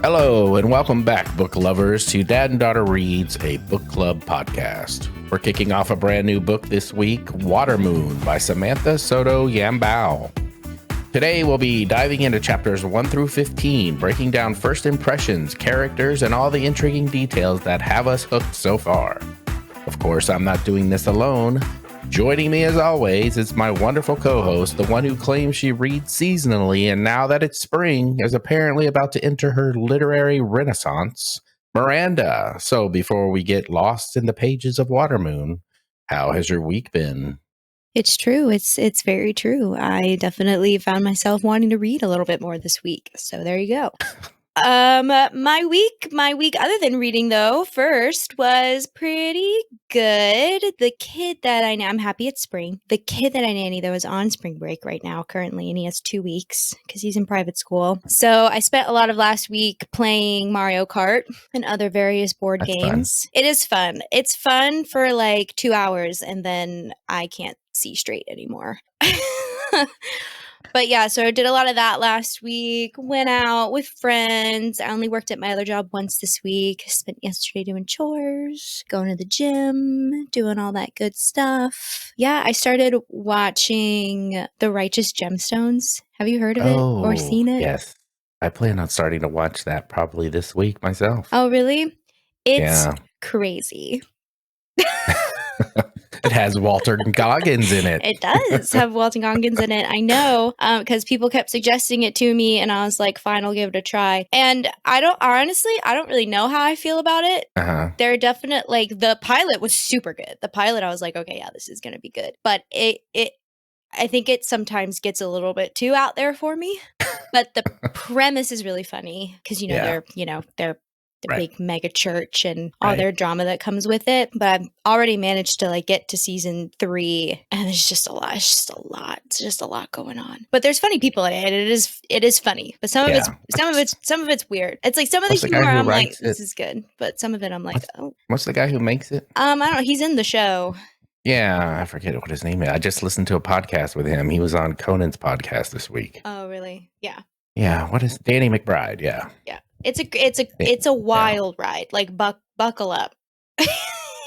Hello, and welcome back, book lovers, to Dad and Daughter Reads, a book club podcast. We're kicking off a brand new book this week, Watermoon by Samantha Sotto Yambao. Today, we'll be diving into chapters 1 through 15, breaking down first impressions, characters, and all the intriguing details that have us hooked so far. Of course, I'm not doing this alone. Joining me, as always, is my wonderful co-host, the one who claims she reads seasonally, and now that it's spring, is apparently about to enter her literary renaissance, Miranda. So before we get lost in the pages of Watermoon, how has your week been? It's true. It's very true. I definitely found myself wanting to read a little bit more this week. So there you go. My week, other than reading though, first was pretty good. The kid that I'm happy it's spring. The kid that I nanny though is on spring break right now currently, and he has 2 weeks because he's in private school. So I spent a lot of last week playing Mario Kart and other various board That's games. It is fun. It's fun for like 2 hours and then I can't see straight anymore. But yeah, so I did a lot of that last week, went out with friends. I only worked at my other job once this week. Spent yesterday doing chores, going to the gym, doing all that good stuff. Yeah, I started watching The Righteous Gemstones. Have you heard of it or seen it? Yes. I plan on starting to watch that probably this week myself. Oh, really? It's crazy. It has Walter Goggins in it. It does have Walter Goggins in it. I know, because people kept suggesting it to me, and I was like, "Fine, I'll give it a try." And I don't really know how I feel about it. There are definite the pilot was super good. The pilot, I was like, "Okay, yeah, this is gonna be good." But I think it sometimes gets a little bit too out there for me. But the premise is really funny because they're the big mega church and all their drama that comes with it. But I've already managed to get to season 3, and it's just a lot. It's just a lot going on. But there's funny people in it. It is funny. But some of it's weird. It's like some of the humor I'm like, this is good. But some of it I'm like, oh. What's the guy who makes it? I don't know. He's in the show. Yeah, I forget what his name is. I just listened to a podcast with him. He was on Conan's podcast this week. Oh, really? Yeah. Yeah. What is Danny McBride? Yeah. Yeah. It's a wild ride. Like buckle up.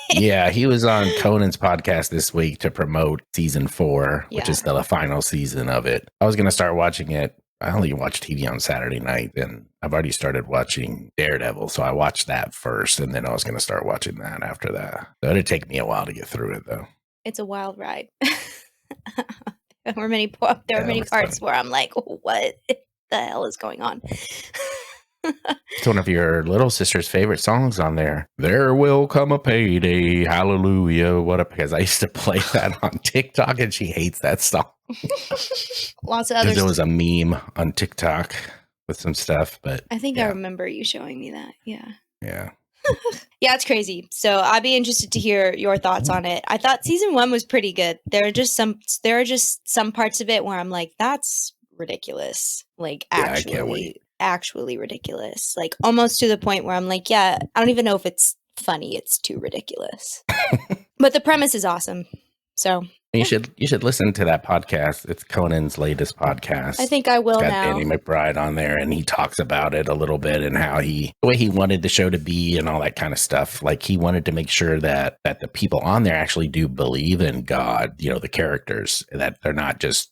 Yeah, he was on Conan's podcast this week to promote season 4, which is the final season of it. I was going to start watching it. I only watch TV on Saturday night, and I've already started watching Daredevil, so I watched that first, and then I was going to start watching that after that. So it'd take me a while to get through it, though. It's a wild ride. There were many parts where I'm like, what the hell is going on? It's one of your little sister's favorite songs on there. There will come a payday, hallelujah. Because I used to play that on TikTok, and she hates that song. Lots of others. There was a meme on TikTok with some stuff, but I think I remember you showing me that. Yeah. Yeah. Yeah, it's crazy. So I'd be interested to hear your thoughts on it. I thought season 1 was pretty good. There are just some parts of it where I'm like, that's ridiculous. Like actually ridiculous. Like almost to the point where I'm like, yeah, I don't even know if it's funny. It's too ridiculous. But the premise is awesome. So you should listen to that podcast. It's Conan's latest podcast. I think I will now. Got Danny McBride on there, and he talks about it a little bit and how the way he wanted the show to be and all that kind of stuff. Like he wanted to make sure that the people on there actually do believe in God, the characters, that they're not just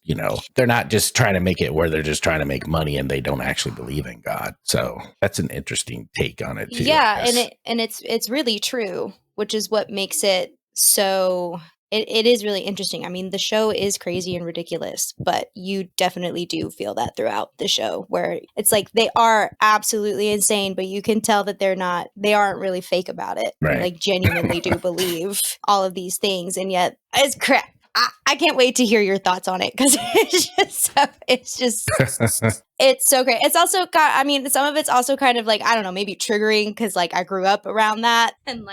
trying to make it where they're just trying to make money and they don't actually believe in God. So that's an interesting take on it too. Yeah, and it's really true, which is what makes it so It is really interesting. I mean, the show is crazy and ridiculous, but you definitely do feel that throughout the show where it's like they are absolutely insane, but you can tell that they aren't really fake about it. Right. They genuinely do believe all of these things. And yet it's crap. I can't wait to hear your thoughts on it because it's so great. It's also some of it's also kind of like, I don't know, maybe triggering because I grew up around that and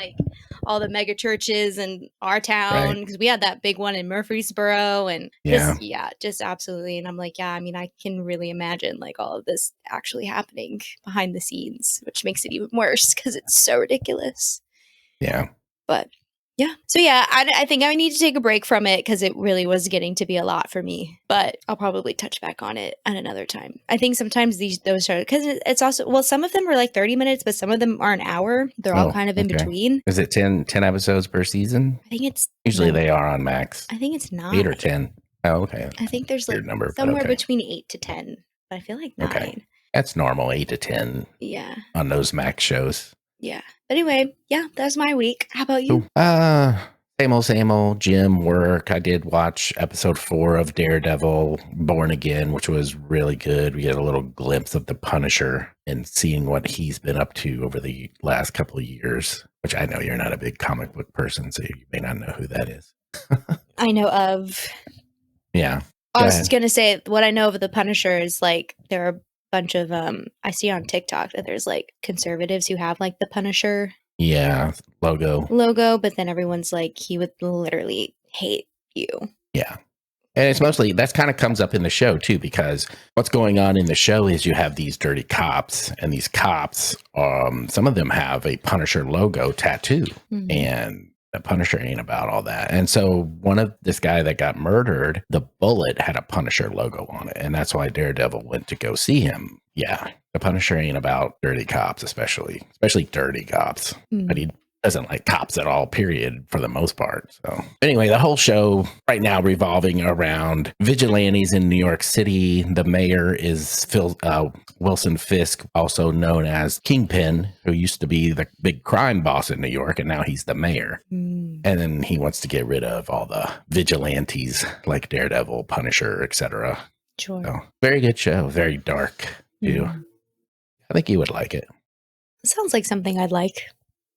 all the mega churches in our town because we had that big one in Murfreesboro and just absolutely. And I'm like, I can really imagine all of this actually happening behind the scenes, which makes it even worse because it's so ridiculous. Yeah. But Yeah. So yeah, I think I need to take a break from it because it really was getting to be a lot for me. But I'll probably touch back on it at another time. I think sometimes those shows, because it's also, well, some of them are like 30 minutes, but some of them are an hour. They're all kind of in between. Is it 10 episodes per season? I think it's usually they are on Max. I think it's 9. 8 or 10. Oh, okay. I think there's like number, somewhere between 8 to 10. But I feel like 9. Okay. That's normal, 8 to 10. Yeah. On those Max shows. Yeah. But anyway, yeah, that's my week. How about you? Same old gym, work. I did watch episode 4 of Daredevil Born Again, which was really good. We get a little glimpse of the Punisher and seeing what he's been up to over the last couple of years, which I know you're not a big comic book person, so you may not know who that is. I know of. Yeah. I was just going to say, what I know of the Punisher is like there are bunch of I see on TikTok that there's like conservatives who have like the Punisher logo, but then everyone's like, he would literally hate you. Yeah. And it's mostly, that's kind of comes up in the show too, because what's going on in the show is you have these dirty cops, and these cops, some of them have a Punisher logo tattoo, and the Punisher ain't about all that. And so this guy that got murdered, the bullet had a Punisher logo on it. And that's why Daredevil went to go see him. Yeah. The Punisher ain't about dirty cops, especially dirty cops. But he doesn't like cops at all, period, for the most part. So anyway, the whole show right now revolving around vigilantes in New York City. The mayor is Wilson Fisk, also known as Kingpin, who used to be the big crime boss in New York, and now he's the mayor. And then he wants to get rid of all the vigilantes like Daredevil, Punisher, etc. Sure. So, very good show. Very dark, too. I think you would like it. Sounds like something I'd like.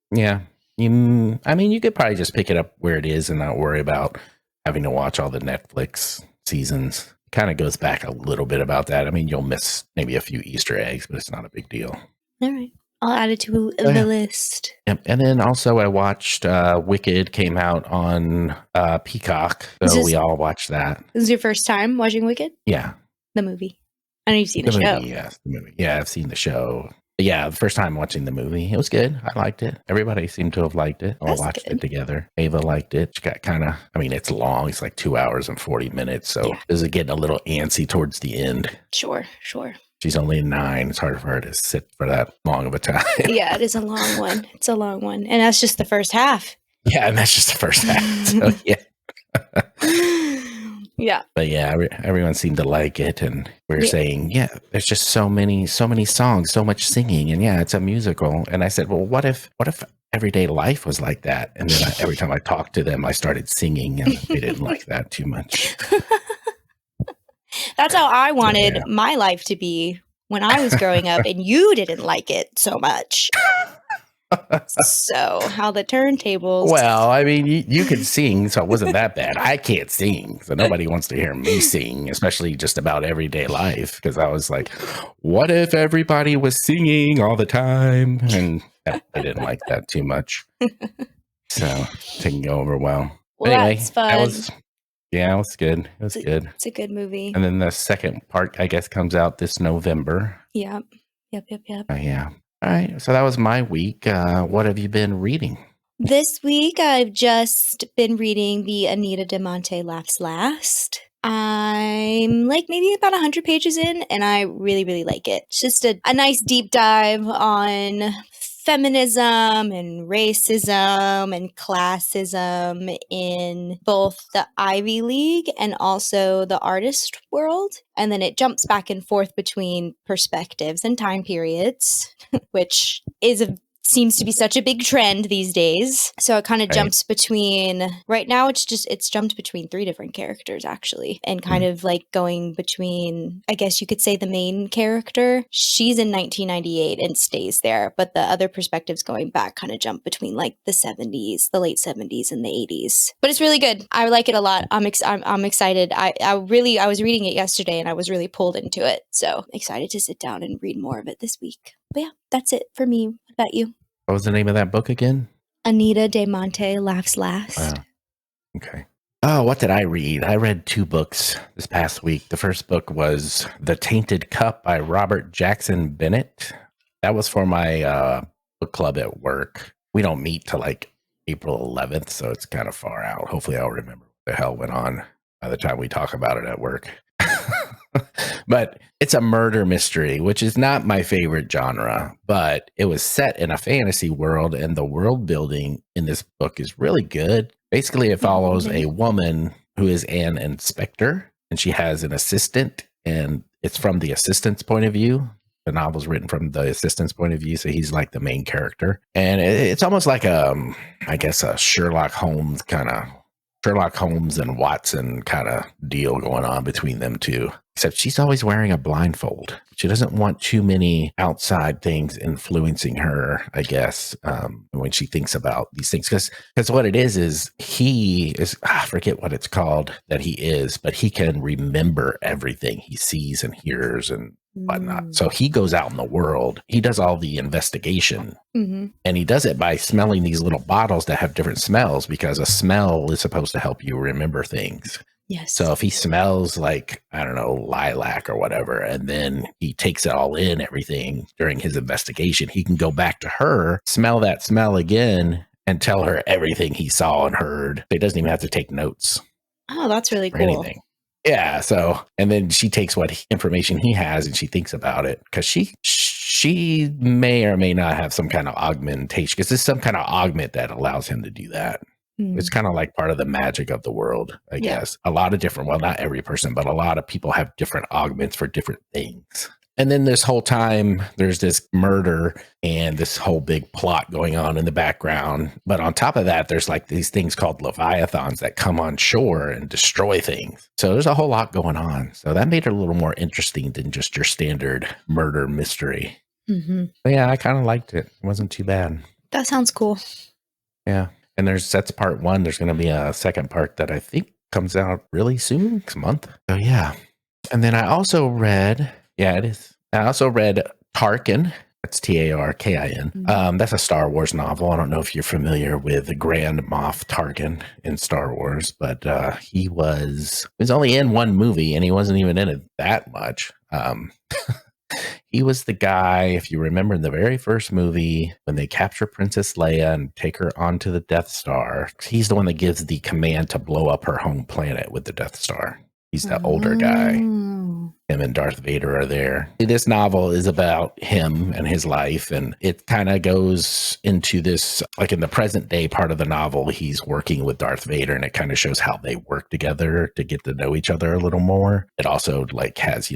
Yeah. I mean, you could probably just pick it up where it is and not worry about having to watch all the Netflix seasons. Kind of goes back a little bit about that. I mean, you'll miss maybe a few Easter eggs, but it's not a big deal. All right. I'll add it to the list. Yep. And then also I watched Wicked came out on Peacock. So we all watched that. This is your first time watching Wicked? Yeah. The movie. I know you've seen the show. Yes, the movie. Yeah, I've seen the show. Yeah, the first time watching the movie, it was good. I liked it. Everybody seemed to have liked it. All watched it together. Ava liked it. She got kind of, I mean, it's long. It's like 2 hours and 40 minutes. So is it getting a little antsy towards the end? Sure. She's only 9. It's hard for her to sit for that long of a time. Yeah, it is a long one. It's a long one. And that's just the first half. Yeah, and that's just the first half. So, yeah. Yeah. But yeah, everyone seemed to like it. And we were saying, there's just so many songs, so much singing. And yeah, it's a musical. And I said, well, what if everyday life was like that? And then every time I talked to them, I started singing, and they didn't like that too much. That's how I wanted my life to be when I was growing up, and you didn't like it so much. So how the turntables. Well, I mean, you could sing, so it wasn't that bad. I can't sing, so nobody wants to hear me sing, especially just about everyday life. Because I was like, what if everybody was singing all the time? And I didn't like that too much. So it didn't go over well. Anyway, that's fun. It was good. It was good. It's a good movie. And then the second part, I guess, comes out this November. Yep. Yeah. All right. So that was my week. What have you been reading? This week, I've just been reading the Anita de Monte Laughs Last. I'm like maybe about 100 pages in, and I really, really like it. It's just a nice deep dive on feminism and racism and classism in both the Ivy League and also the artist world. And then it jumps back and forth between perspectives and time periods, which seems to be such a big trend these days. So it kind of jumps between, right now it's jumped between 3 different characters actually, and kind of like going between, I guess you could say the main character, she's in 1998 and stays there, but the other perspectives going back kind of jump between like the 70s, the late 70s and the 80s. But it's really good. I like it a lot. I'm excited. I was reading it yesterday and I was really pulled into it. So excited to sit down and read more of it this week. But yeah, that's it for me. What about you? What was the name of that book again? Anita de Monte Laughs Last. Wow. Okay. Oh, what did I read? I read 2 books this past week. The first book was The Tainted Cup by Robert Jackson Bennett. That was for my book club at work. We don't meet till like April 11th, so it's kind of far out. Hopefully I'll remember what the hell went on by the time we talk about it at work. But it's a murder mystery, which is not my favorite genre, but it was set in a fantasy world, and the world building in this book is really good. Basically, it follows a woman who is an inspector, and she has an assistant, and it's from the assistant's point of view. The novel's written from the assistant's point of view, so he's like the main character. And it's almost like I guess a Sherlock Holmes and Watson kind of deal going on between them two. Except she's always wearing a blindfold. She doesn't want too many outside things influencing her, I guess, when she thinks about these things. Because what it is he is, I forget what it's called that he is, but he can remember everything he sees and hears and whatnot. So he goes out in the world. He does all the investigation. And he does it by smelling these little bottles that have different smells, because a smell is supposed to help you remember things. Yes. So if he smells like, I don't know, lilac or whatever, and then he takes it all in, everything during his investigation, he can go back to her, smell that smell again, and tell her everything he saw and heard. He doesn't even have to take notes. Oh, that's really cool. Anything. Yeah. So, and then she takes what information he has and she thinks about it, because she may or may not have some kind of augmentation, because there's some kind of augment that allows him to do that. It's kind of like part of the magic of the world, I guess. A lot of different, well, not every person, but a lot of people have different augments for different things. And then this whole time, there's this murder and this whole big plot going on in the background. But on top of that, there's like these things called leviathans that come on shore and destroy things. So there's a whole lot going on. So that made it a little more interesting than just your standard murder mystery. But yeah, I kind of liked it. It wasn't too bad. That sounds cool. Yeah. And that's part one. There's going to be a second part that I think comes out really soon, next month. So yeah. And then I also read, it is. I also read Tarkin. That's Tarkin. That's a Star Wars novel. I don't know if you're familiar with Grand Moff Tarkin in Star Wars, but he was only in one movie, and he wasn't even in it that much. He was the guy, if you remember in the very first movie, when they capture Princess Leia and take her onto the Death Star, he's the one that gives the command to blow up her home planet with the Death Star. He's the older guy. Him and Darth Vader are there. This novel is about him and his life, and it kind of goes into this, like in the present day part of the novel, he's working with Darth Vader, and it kind of shows how they work together to get to know each other a little more. It also like has,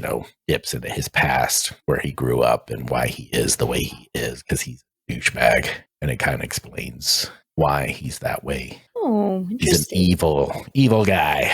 dips into his past, where he grew up and why he is the way he is, because he's a douchebag, and it kind of explains why he's that way. Oh, interesting. He's an evil guy.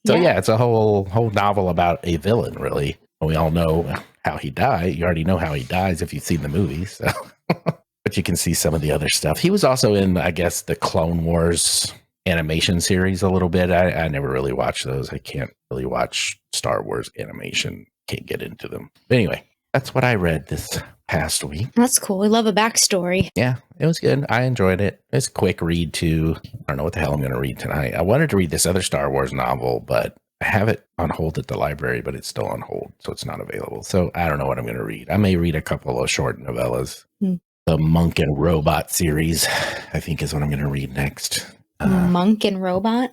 So yeah, it's a whole novel about a villain, really. We all know how he died. You already know how he dies if you've seen the movie. So, but you can see some of the other stuff. He was also in, I guess, the Clone Wars animation series a little bit. I never really watched those. I can't really watch Star Wars animation. Can't get into them. But anyway, that's what I read this past week. That's cool. We love a backstory. Yeah, it was good. I enjoyed it. It's a quick read too. I don't know what the hell I'm going to read tonight. I wanted to read this other Star Wars novel, but I have it on hold at the library, but it's still on hold, so it's not available. So I don't know what I'm going to read. I may read a couple of short novellas. The Monk and Robot series, I think, is what I'm going to read next. Monk and Robot?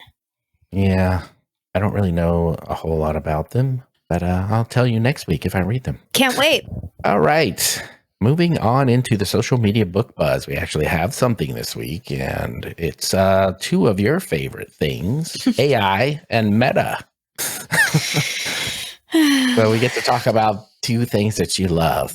Yeah. I don't really know a whole lot about them, but I'll tell you next week if I read them. Can't wait. All right. Moving on into the social media book buzz, we actually have something this week, and it's two of your favorite things, AI and Meta. So we get to talk about two things that you love.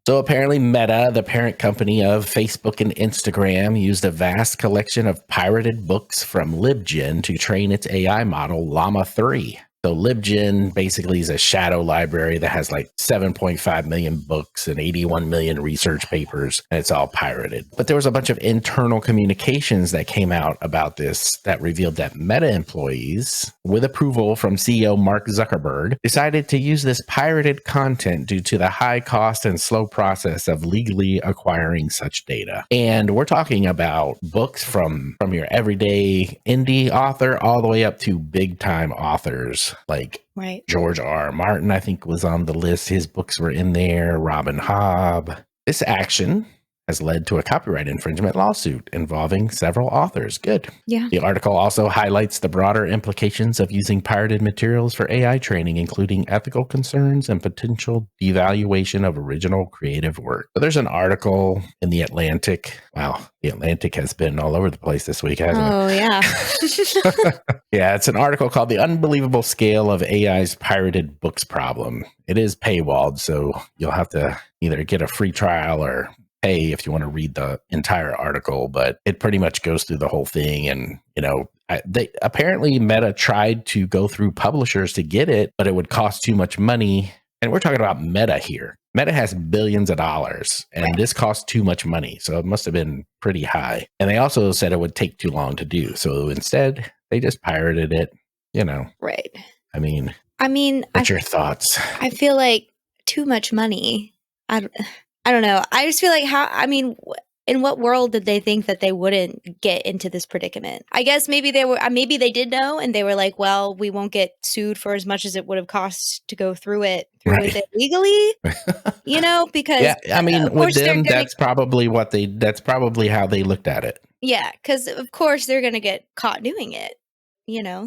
So apparently Meta, the parent company of Facebook and Instagram, used a vast collection of pirated books from LibGen to train its AI model Llama 3. So LibGen basically is a shadow library that has like 7.5 million books and 81 million research papers, and it's all pirated. But there was a bunch of internal communications that came out about this that revealed that Meta employees, with approval from CEO Mark Zuckerberg, decided to use this pirated content due to the high cost and slow process of legally acquiring such data. And we're talking about books from your everyday indie author all the way up to big time authors. Like George R. Martin, I think, was on the list. His books were in there. Robin Hobb. This action has led to a copyright infringement lawsuit involving several authors. Good. Yeah. The article also highlights the broader implications of using pirated materials for AI training, including ethical concerns and potential devaluation of original creative work. So there's an article in The Atlantic. Wow, The Atlantic has been all over the place this week, hasn't it? Oh, yeah. Yeah, it's an article called The Unbelievable Scale of AI's Pirated Books Problem. It is paywalled, so you'll have to either get a free trial or pay if you want to read the entire article, but it pretty much goes through the whole thing. And, they apparently Meta tried to go through publishers to get it, but it would cost too much money. And we're talking about Meta here. Meta has billions of dollars, and this costs too much money. So it must have been pretty high. And they also said it would take too long to do. So instead, they just pirated it, Right. I mean, what's your thoughts? I feel like too much money. I don't know. I just feel like in what world did they think that they wouldn't get into this predicament? I guess maybe they did know, and they were like, well, we won't get sued for as much as it would have cost to go through it legally, because with them, that's probably how they looked at it. Yeah, because of course they're going to get caught doing it.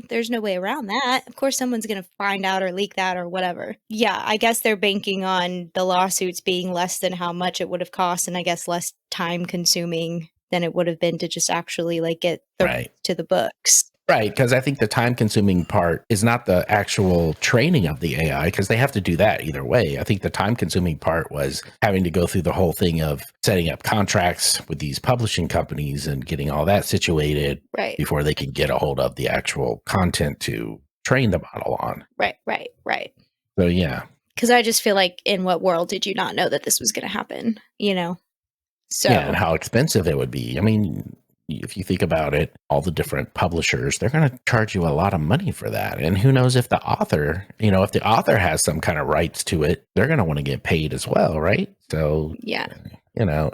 There's no way around that. Of course, someone's going to find out or leak that or whatever. Yeah, I guess they're banking on the lawsuits being less than how much it would have cost, and I guess less time consuming than it would have been to just actually get to the books. Right, because I think the time-consuming part is not the actual training of the AI, because they have to do that either way. I think the time-consuming part was having to go through the whole thing of setting up contracts with these publishing companies and getting all that situated before they can get a hold of the actual content to train the model on. Right. So, yeah. Because I just feel like, in what world did you not know that this was going to happen, So yeah, and how expensive it would be. I mean, if you think about it, all the different publishers, they're going to charge you a lot of money for that. And who knows if the author, if the author has some kind of rights to it, they're going to want to get paid as well, right? So, yeah,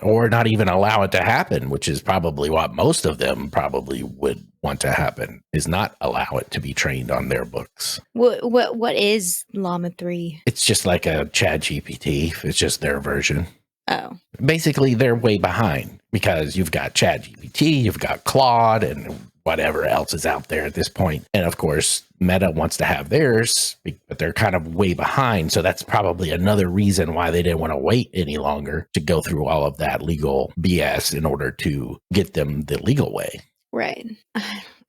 or not even allow it to happen, which is probably what most of them probably would want to happen, is not allow it to be trained on their books. What is Llama 3? It's just like a ChatGPT. It's just their version. Oh. Basically, they're way behind because you've got ChatGPT, you've got Claude, and whatever else is out there at this point. And of course, Meta wants to have theirs, but they're kind of way behind. So that's probably another reason why they didn't want to wait any longer to go through all of that legal BS in order to get them the legal way. Right.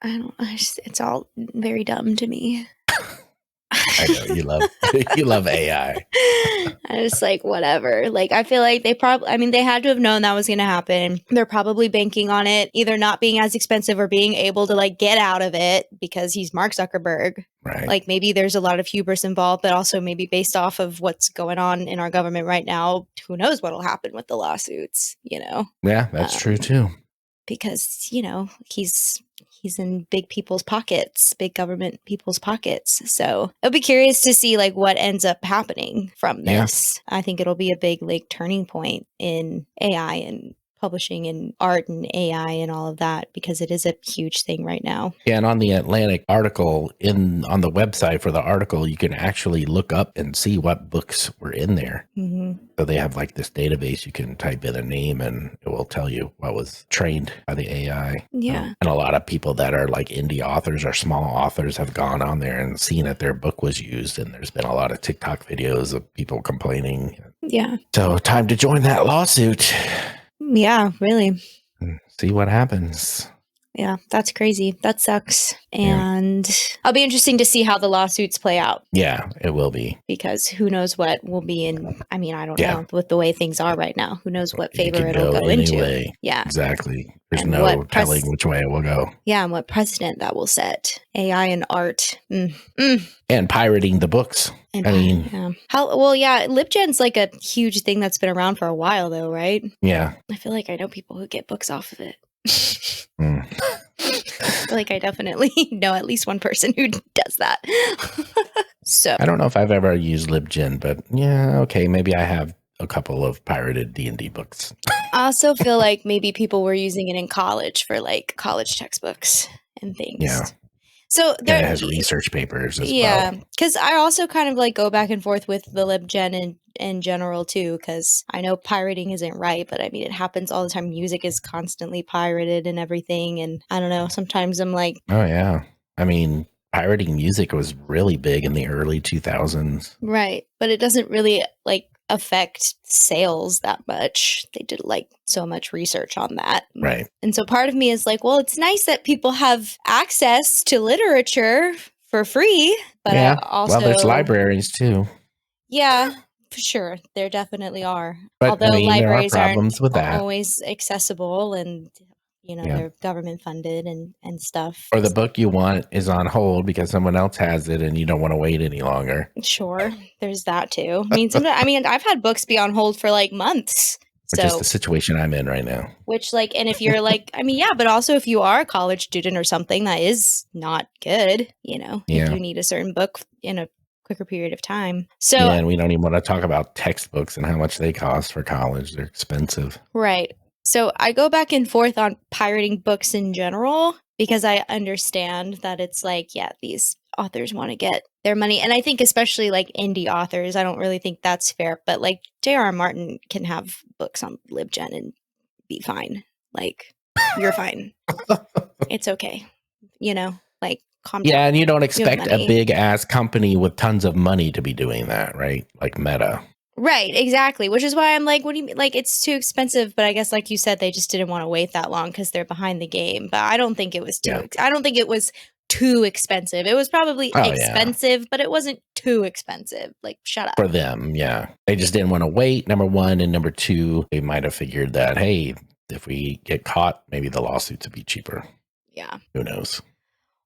It's all very dumb to me. I know you love AI. I just whatever. I feel like they had to have known that was going to happen. They're probably banking on it either not being as expensive or being able to get out of it because he's Mark Zuckerberg. Right. Maybe there's a lot of hubris involved, but also maybe based off of what's going on in our government right now, who knows what'll happen with the lawsuits, Yeah, that's true too. Because, he's in big people's pockets, big government people's pockets. So I'll be curious to see what ends up happening from this. Yeah. I think it'll be a big turning point in AI and publishing and art and AI and all of that, because it is a huge thing right now. Yeah, and on the Atlantic article, on the website for the article, you can actually look up and see what books were in there. Mm-hmm. So they have like this database. You can type in a name and it will tell you what was trained by the AI. Yeah. And a lot of people that are like indie authors or small authors have gone on there and seen that their book was used. And there's been a lot of TikTok videos of people complaining. Yeah. So time to join that lawsuit. Yeah, really. See what happens. Yeah, that's crazy. That sucks. And I'll be interesting to see how the lawsuits play out. Yeah, it will be. Because who knows what will be in, I don't know, with the way things are right now. Who knows what favor it'll go into. Yeah. Exactly. There's no telling which way it will go. Yeah, and what precedent that will set. AI and art. And pirating the books. LibGen's like a huge thing that's been around for a while though, right? Yeah. I feel like I know people who get books off of it. I feel like I definitely know at least one person who does that. So I don't know if I've ever used LibGen, but okay, maybe I have a couple of pirated D&D books. I also feel like maybe people were using it in college for like college textbooks and things. Yeah. So it has research papers as well. Yeah, because I also kind of like go back and forth with the LibGen in general too, because I know pirating isn't right, but I mean, it happens all the time. Music is constantly pirated and everything. And I don't know, sometimes I'm like, oh, yeah. I mean, pirating music was really big in the early 2000s. Right. But it doesn't really like affect sales that much. They did like so much research on that. Right. And so part of me is like, well, it's nice that people have access to literature for free, but yeah. I also, well, there's libraries too. Yeah, for sure. There definitely are. But Although I mean, libraries there are problems with that. always accessible and they're government funded and stuff. Or the book you want is on hold because someone else has it and you don't want to wait any longer. Sure. There's that too. I mean, I've had books be on hold for like months. Which is the situation I'm in right now. Which like, and if you're like, I mean, yeah, but also if you are a college student or something that is not good, if you need a certain book in a quicker period of time. So yeah, and we don't even want to talk about textbooks and how much they cost for college. They're expensive. Right. So I go back and forth on pirating books in general because I understand that it's like, yeah, these authors want to get their money. And I think especially like indie authors, I don't really think that's fair. But like J.R.R. Martin can have books on LibGen and be fine. Like, you're fine. It's okay. Like calm down. Yeah, and you don't expect a big ass company with tons of money to be doing that, right? Like Meta. Right, exactly. Which is why I'm like, what do you mean? Like, it's too expensive. But I guess, like you said, they just didn't want to wait that long because they're behind the game. But I don't think it was I don't think it was too expensive. It was probably expensive, but it wasn't too expensive. Like, shut up. For them, yeah. They just didn't want to wait, number one. And number two, they might have figured that, hey, if we get caught, maybe the lawsuits would be cheaper. Yeah. Who knows?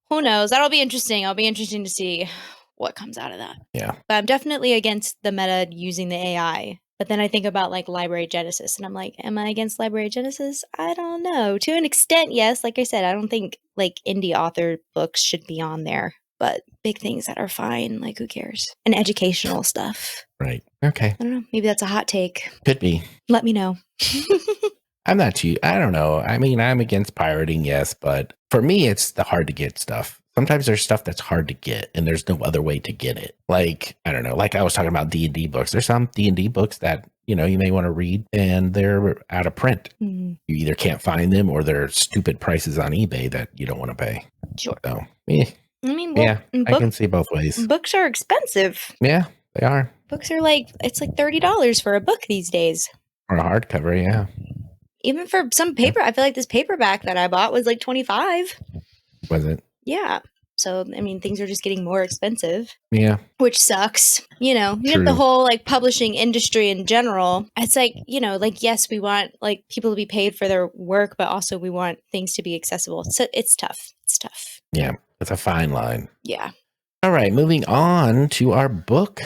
Who knows? That'll be interesting. It'll be interesting to see what comes out of that. Yeah. But I'm definitely against the Meta using the AI. But then I think about like Library Genesis and I'm like, am I against Library Genesis? I don't know. To an extent, yes. Like I said, I don't think like indie author books should be on there. But big things that are fine, like who cares? And educational stuff. Right. Okay. I don't know. Maybe that's a hot take. Could be. Let me know. I'm not too, I don't know. I mean, I'm against pirating, yes. But for me, it's the hard to get stuff. Sometimes there's stuff that's hard to get and there's no other way to get it. Like, I don't know, like I was talking about D&D books. There's some D&D books that, you may want to read and they're out of print. Mm-hmm. You either can't find them or they're stupid prices on eBay that you don't want to pay. Sure. So, I can see both ways. Books are expensive. Yeah, they are. Books are it's like $30 for a book these days. Or a hardcover, yeah. Even for some paper, I feel like this paperback that I bought was like $25. Was it? Yeah. So, I mean, things are just getting more expensive. Yeah. Which sucks. You have the whole like publishing industry in general. It's like, like, yes, we want like people to be paid for their work, but also we want things to be accessible. So it's tough. It's tough. Yeah. It's a fine line. Yeah. All right. Moving on to our book.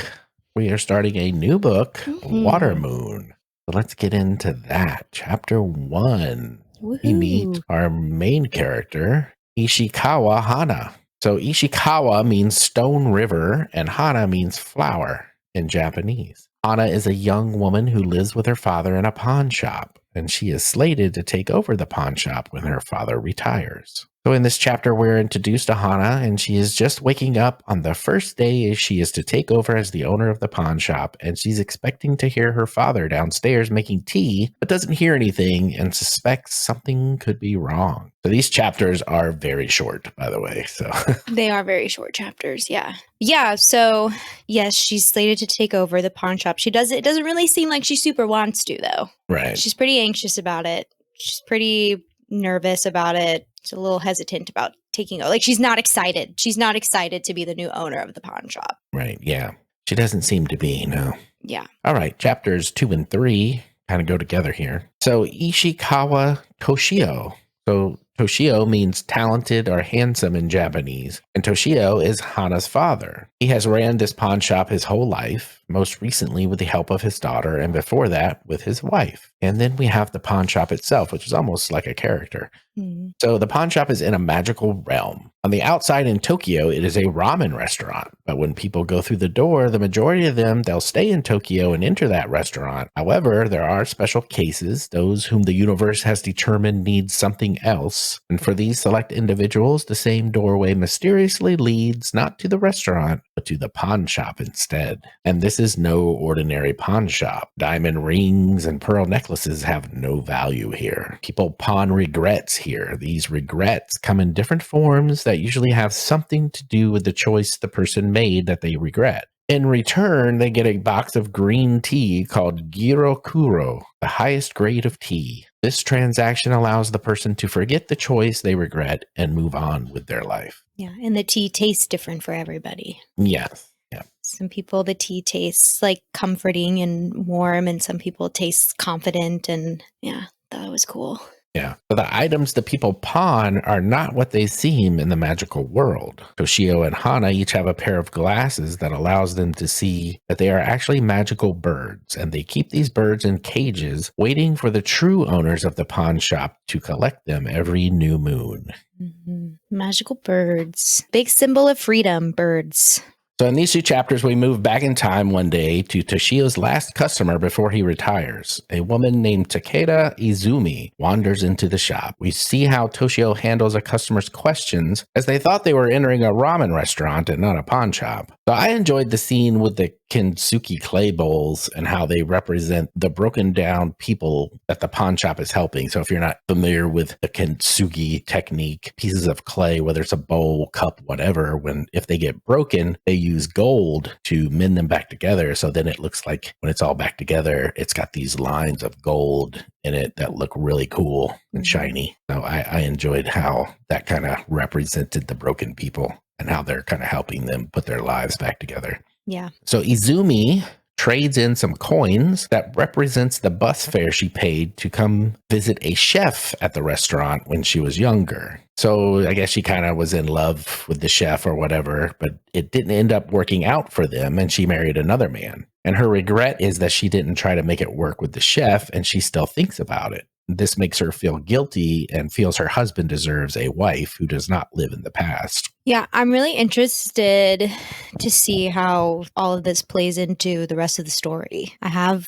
We are starting a new book, Water Moon. So let's get into that. Chapter 1. Woohoo. We meet our main character, Ishikawa Hana. So Ishikawa means stone river and Hana means flower in Japanese. Hana is a young woman who lives with her father in a pawn shop, and she is slated to take over the pawn shop when her father retires. So in this chapter, we're introduced to Hana, and she is just waking up on the first day she is to take over as the owner of the pawn shop, and she's expecting to hear her father downstairs making tea, but doesn't hear anything and suspects something could be wrong. So these chapters are very short, by the way. So they are very short chapters, yeah. Yeah, so yes, she's slated to take over the pawn shop. It doesn't really seem like she super wants to, though. Right. She's pretty anxious about it. She's pretty nervous about it. She's a little hesitant about taking over. Like, she's not excited. She's not excited to be the new owner of the pawn shop. Right, yeah. She doesn't seem to be, no. Yeah. All right, chapters 2 and 3 kind of go together here. So, Ishikawa Toshio. So, Toshio means talented or handsome in Japanese, and Toshio is Hana's father. He has ran this pawn shop his whole life, most recently with the help of his daughter, and before that with his wife. And then we have the pawn shop itself, which is almost like a character. Mm. So the pawn shop is in a magical realm. On the outside in Tokyo, it is a ramen restaurant. But when people go through the door, the majority of them, they'll stay in Tokyo and enter that restaurant. However, there are special cases, those whom the universe has determined need something else. And for these select individuals, the same doorway mysteriously leads not to the restaurant, but to the pawn shop instead. And this is no ordinary pawn shop. Diamond rings and pearl necklaces have no value here. People pawn regrets here. These regrets come in different forms that usually have something to do with the choice the person made that they regret. In return, they get a box of green tea called Girokuro, the highest grade of tea. This transaction allows the person to forget the choice they regret and move on with their life. Yeah, and the tea tastes different for everybody. Yes. Yeah. Some people, the tea tastes like comforting and warm, and some people taste confident, and yeah, that was cool. Yeah. So the items that people pawn are not what they seem in the magical world. Toshio and Hana each have a pair of glasses that allows them to see that they are actually magical birds, and they keep these birds in cages waiting for the true owners of the pawn shop to collect them every new moon. Mm-hmm. Magical birds. Big symbol of freedom, birds. So in these 2 chapters, we move back in time one day to Toshio's last customer before he retires. A woman named Takeda Izumi wanders into the shop. We see how Toshio handles a customer's questions as they thought they were entering a ramen restaurant and not a pawn shop. So I enjoyed the scene with the kintsugi clay bowls and how they represent the broken down people that the pawn shop is helping. So if you're not familiar with the kintsugi technique, pieces of clay, whether it's a bowl, cup, whatever, if they get broken, they use gold to mend them back together. So then it looks like when it's all back together, it's got these lines of gold in it that look really cool and shiny. So I enjoyed how that kind of represented the broken people and how they're kind of helping them put their lives back together. Yeah. So Izumi trades in some coins that represents the bus fare she paid to come visit a chef at the restaurant when she was younger. So I guess she kind of was in love with the chef or whatever, but it didn't end up working out for them, and she married another man. And her regret is that she didn't try to make it work with the chef, and she still thinks about it. This makes her feel guilty and feels her husband deserves a wife who does not live in the past. Yeah, I'm really interested to see how all of this plays into the rest of the story. I have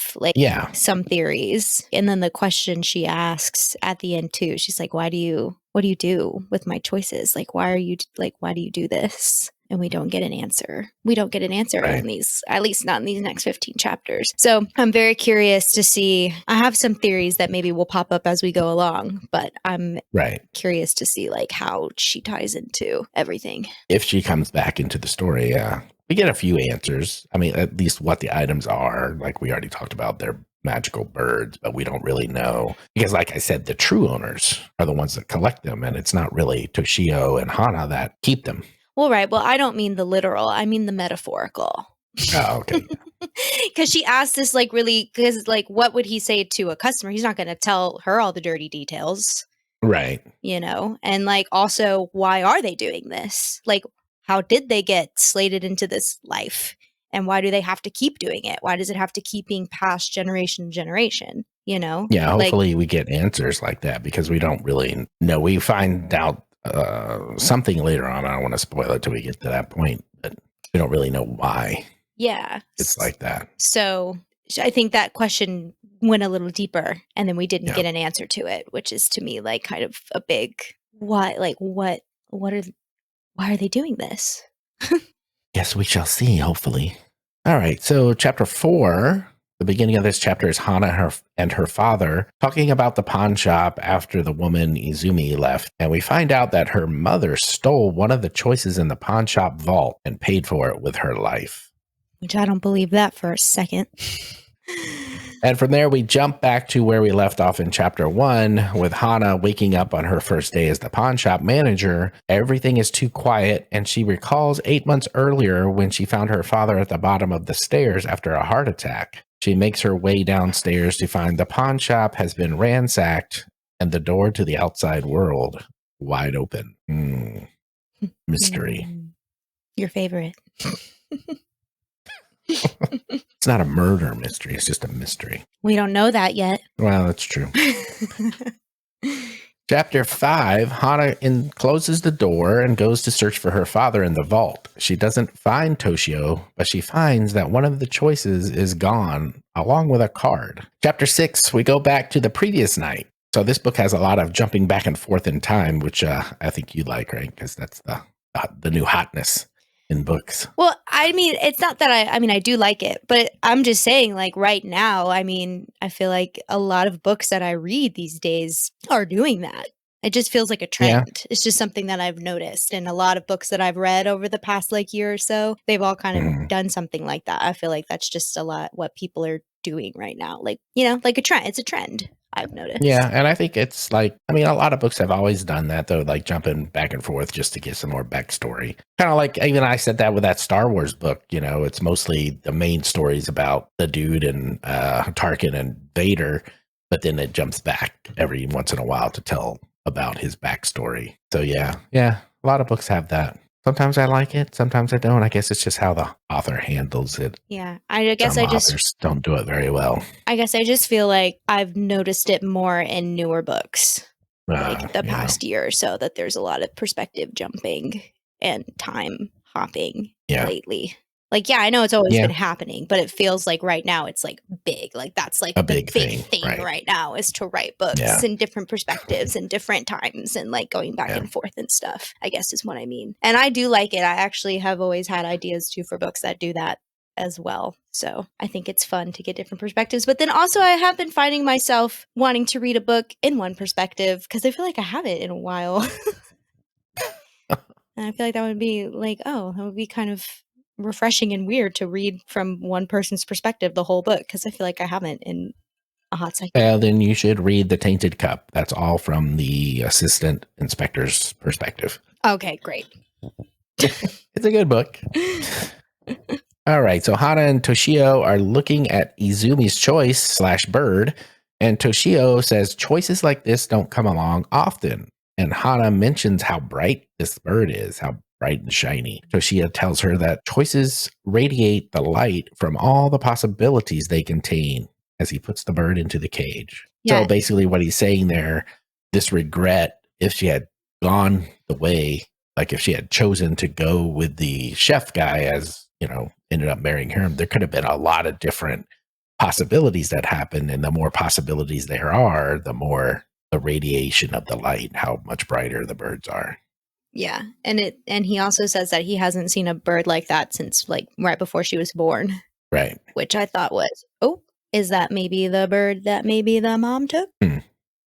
some theories. And then the question she asks at the end too, she's like, what do you do with my choices? Like, why do you do this? And we don't get an answer. We don't get an answer in these, at least not in these next 15 chapters. So I'm very curious to see. I have some theories that maybe will pop up as we go along, but I'm curious to see like how she ties into everything. If she comes back into the story, we get a few answers. I mean, at least what the items are. Like we already talked about, they're magical birds, but we don't really know because, like I said, the true owners are the ones that collect them, and it's not really Toshio and Hana that keep them. Well, right. Well, I don't mean the literal. I mean the metaphorical. Oh, okay. Because she asked this what would he say to a customer? He's not going to tell her all the dirty details. Right. And like also, why are they doing this? Like, how did they get slated into this life? And why do they have to keep doing it? Why does it have to keep being passed generation to generation? Yeah, hopefully we get answers like that because we don't really know. We find out something later on. I don't want to spoil it till we get to that point, but we don't really know why. Yeah. It's like that. So I think that question went a little deeper and then we didn't get an answer to it, which is to me like kind of a big why, like why are they doing this? Yes, we shall see, hopefully. All right. So chapter 4, the beginning of this chapter is Hana and her father talking about the pawn shop after the woman Izumi left. And we find out that her mother stole one of the choices in the pawn shop vault and paid for it with her life. Which I don't believe that for a second. And from there, we jump back to where we left off in chapter 1 with Hana waking up on her first day as the pawn shop manager. Everything is too quiet, and she recalls 8 months earlier when she found her father at the bottom of the stairs after a heart attack. She makes her way downstairs to find the pawn shop has been ransacked and the door to the outside world wide open. Mystery. Your favorite. It's not a murder mystery. It's just a mystery. We don't know that yet. Well, that's true. Chapter 5, Hana closes the door and goes to search for her father in the vault. She doesn't find Toshio, but she finds that one of the choices is gone, along with a card. Chapter 6, we go back to the previous night. So this book has a lot of jumping back and forth in time, which I think you like, right? Because that's the new hotness. in books. Well, I mean, it's not that I do like it, but I'm just saying, like, right now, I mean, I feel like a lot of books that I read these days are doing that. It just feels like a trend. Yeah. It's just something that I've noticed. And a lot of books that I've read over the past like year or so, they've all kind of done something like that. I feel like that's just a lot what people are doing right now. Like, you know, like a trend. It's a trend, I've noticed. Yeah, and I think it's like, I mean, a lot of books have always done that, though, like jumping back and forth just to get some more backstory. Kind of like, even I said that with that Star Wars book, you know, it's mostly the main stories about the dude and Tarkin and Vader, but then it jumps back every once in a while to tell about his backstory. So yeah, a lot of books have that. Sometimes I like it, sometimes I don't. I guess it's just how the author handles it. Yeah, I guess Some authors don't do it very well. I guess I just feel like I've noticed it more in newer books, like the past year or so, that there's a lot of perspective jumping and time hopping lately. Like, yeah, I know it's always been happening, but it feels like right now it's like big. Like that's like a the big thing right now is to write books in different perspectives and different times and like going back and forth and stuff, I guess is what I mean. And I do like it. I actually have always had ideas too for books that do that as well. So I think it's fun to get different perspectives. But then also I have been finding myself wanting to read a book in one perspective because I feel like I haven't in a while. And I feel like that would be like, that would be kind of refreshing and weird to read from one person's perspective the whole book, because I feel like I haven't in a hot second. Well, then you should read The Tainted Cup. That's all from the assistant inspector's perspective. Okay, great. It's a good book. All right, so Hana and Toshio are looking at Izumi's choice / bird, and Toshio says choices like this don't come along often. And Hana mentions how bright this bird is, how bright and shiny. Toshio tells her that choices radiate the light from all the possibilities they contain as he puts the bird into the cage. Yeah. So basically what he's saying there, this regret, if she had gone the way, like if she had chosen to go with the chef guy as, you know, ended up marrying him, there could have been a lot of different possibilities that happened. And the more possibilities there are, the more the radiation of the light, how much brighter the birds are. Yeah. And he also says that he hasn't seen a bird like that since like right before she was born. Right. Which I thought was, is that maybe the bird that maybe the mom took? Could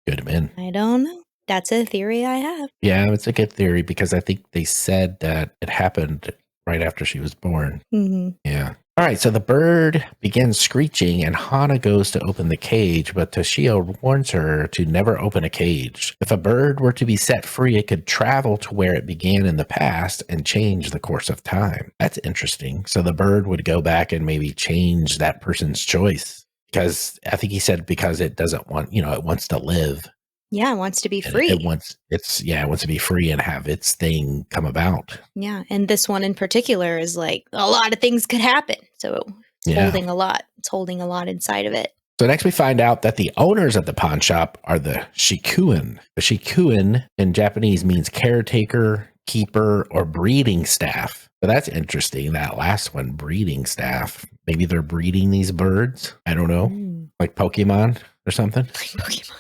have been. I don't know. That's a theory I have. Yeah, it's a good theory because I think they said that it happened right after she was born. Mm-hmm. Yeah. All right, so the bird begins screeching and Hana goes to open the cage, but Toshio warns her to never open a cage. If a bird were to be set free, it could travel to where it began in the past and change the course of time. That's interesting. So the bird would go back and maybe change that person's choice because I think he said because it doesn't want, it wants to live. Yeah, it wants to be free. It wants to be free and have its thing come about. Yeah, and this one in particular is like a lot of things could happen. So it's holding a lot. It's holding a lot inside of it. So next we find out that the owners of the pawn shop are the shikuin. The shikuin in Japanese means caretaker, keeper, or breeding staff. So that's interesting. That last one, breeding staff. Maybe they're breeding these birds. I don't know. Like Pokemon or something. Like Pokemon.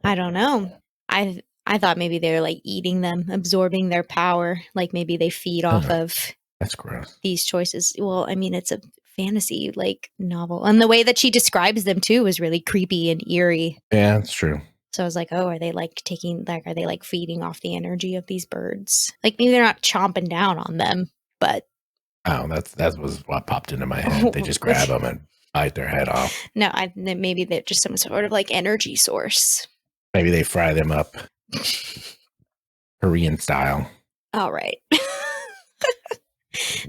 I don't know. I thought maybe they were like eating them, absorbing their power. Like maybe they feed off of that's gross. These choices. Well, I mean, it's a fantasy like novel. And the way that she describes them too is really creepy and eerie. Yeah, that's true. So I was like, are they like are they like feeding off the energy of these birds? Like maybe they're not chomping down on them, but. Oh, that was what popped into my head. They just grab them and bite their head off. No, maybe they're just some sort of like energy source. Maybe they fry them up Korean style. All right.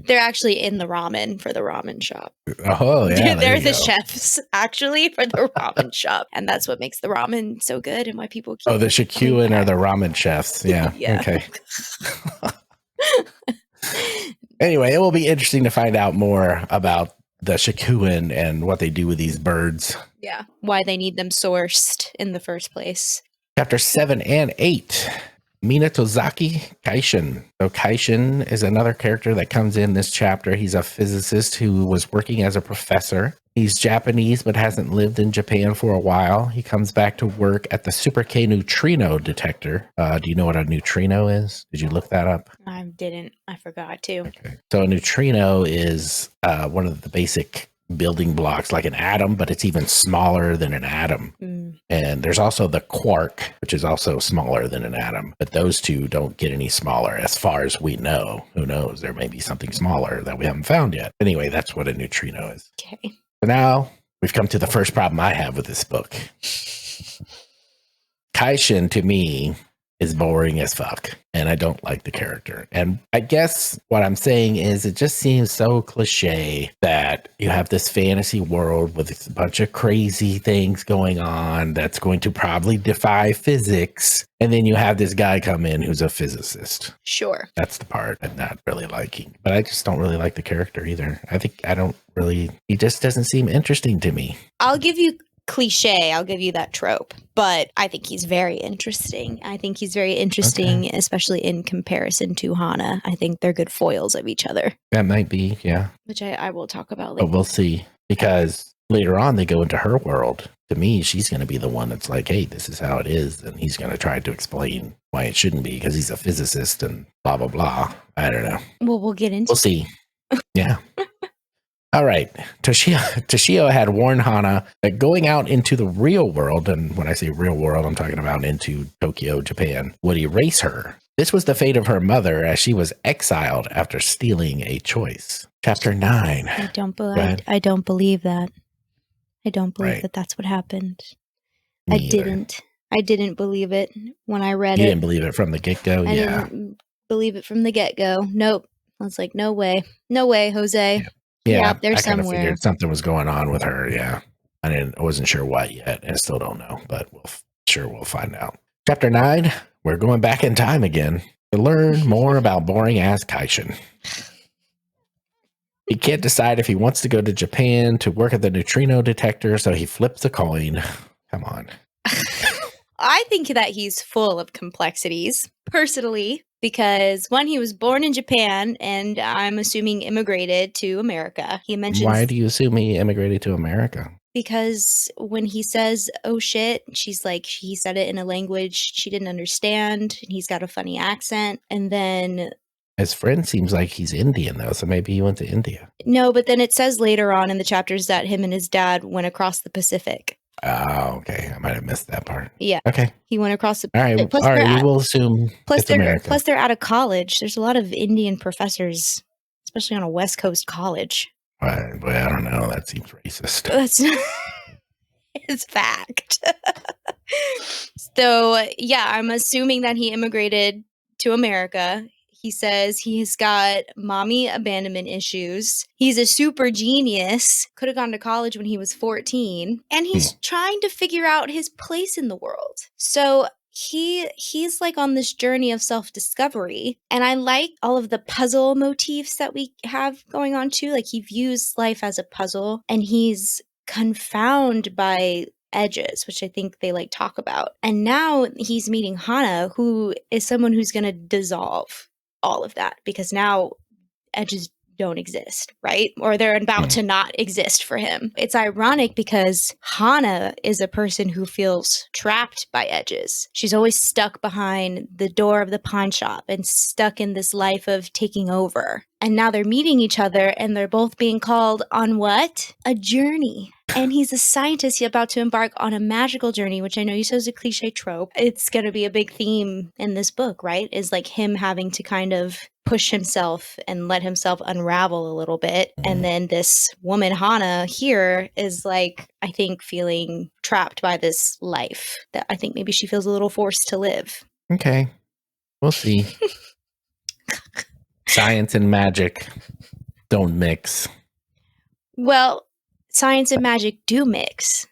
They're actually in the ramen for the ramen shop. Oh, yeah. They're the chefs actually for the ramen shop. And that's what makes the ramen so good and why people keep the shikuin are the ramen chefs. Yeah. Yeah. Okay. Anyway, it will be interesting to find out more about the shikuin and what they do with these birds. Yeah. Why they need them sourced in the first place. Chapter 7 and 8. Minatozaki Kaishin. So Kaishin is another character that comes in this chapter. He's a physicist who was working as a professor. He's Japanese but hasn't lived in Japan for a while. He comes back to work at the Super K neutrino detector. Do you know what a neutrino is? Did you look that up? I didn't. I forgot to. Okay. So a neutrino is one of the basic building blocks, like an atom, but it's even smaller than an atom. And there's also the quark, which is also smaller than an atom. But those two don't get any smaller as far as we know. Who knows? There may be something smaller that we haven't found yet. Anyway, that's what a neutrino is. Okay. So now we've come to the first problem I have with this book. Kaishin, to me, is boring as fuck, and I don't like the character. And I guess what I'm saying is it just seems so cliche that you have this fantasy world with a bunch of crazy things going on that's going to probably defy physics, and then you have this guy come in who's a physicist. Sure. That's the part I'm not really liking. But I just don't really like the character either. He just doesn't seem interesting to me. I'll give you cliche, I'll give you that trope, but I think he's very interesting. Okay. Especially in comparison to Hana. I think they're good foils of each other. That might be, yeah. Which I will talk about later. But we'll see, because later on they go into her world. To me, she's going to be the one that's like, hey, this is how it is. And he's going to try to explain why it shouldn't be, because he's a physicist and blah, blah, blah. I don't know. Well, we'll get into We'll see. Yeah. All right. Toshio had warned Hana that going out into the real world, and when I say real world, I'm talking about into Tokyo, Japan, would erase her. This was the fate of her mother, as she was exiled after stealing a choice. Chapter 9. I don't believe that. I don't believe that that's what happened. I didn't believe it when I read it. You didn't believe it from the get-go? I didn't believe it from the get-go. Nope. I was like, no way. No way, Jose. Yeah, there's I kind of somewhere. figured something was going on with her. Yeah, I wasn't sure what yet, and I still don't know, but we'll find out. Chapter 9. We're going back in time again to learn more about boring ass Kaishin. He can't decide if he wants to go to Japan to work at the neutrino detector, so he flips a coin. Come on. I think that he's full of complexities, personally. Because one, he was born in Japan, and I'm assuming immigrated to America. He mentions. Why do you assume he immigrated to America? Because when he says, oh shit, she's like, he said it in a language she didn't understand, and he's got a funny accent. And then his friend seems like he's Indian, though, so maybe he went to India. No, but then it says later on in the chapters that him and his dad went across the Pacific. Oh, okay. I might have missed that part. Yeah. Okay. He went across the Pacific. All right. We will assume it's America. Plus, they're out of college. There's a lot of Indian professors, especially on a West Coast college. Well, I don't know. That seems racist. That's it's fact. So, yeah, I'm assuming that he immigrated to America. He says he's got mommy abandonment issues. He's a super genius. Could have gone to college when he was 14. And he's trying to figure out his place in the world. So he's like on this journey of self-discovery. And I like all of the puzzle motifs that we have going on too. Like he views life as a puzzle, and he's confounded by edges, which I think they like talk about. And now he's meeting Hana, who is someone who's going to dissolve all of that, because now edges don't exist, right? Or they're about to not exist for him. It's ironic because Hana is a person who feels trapped by edges. She's always stuck behind the door of the pawn shop and stuck in this life of taking over. And now they're meeting each other, and they're both being called on what? A journey. And he's a scientist about to embark on a magical journey, which I know you said is a cliche trope. It's going to be a big theme in this book, right? Is like him having to kind of push himself and let himself unravel a little bit. And then this woman, Hana, here is like, I think, feeling trapped by this life that I think maybe she feels a little forced to live. Okay. We'll see. Science and magic don't mix. Well, science and magic do mix,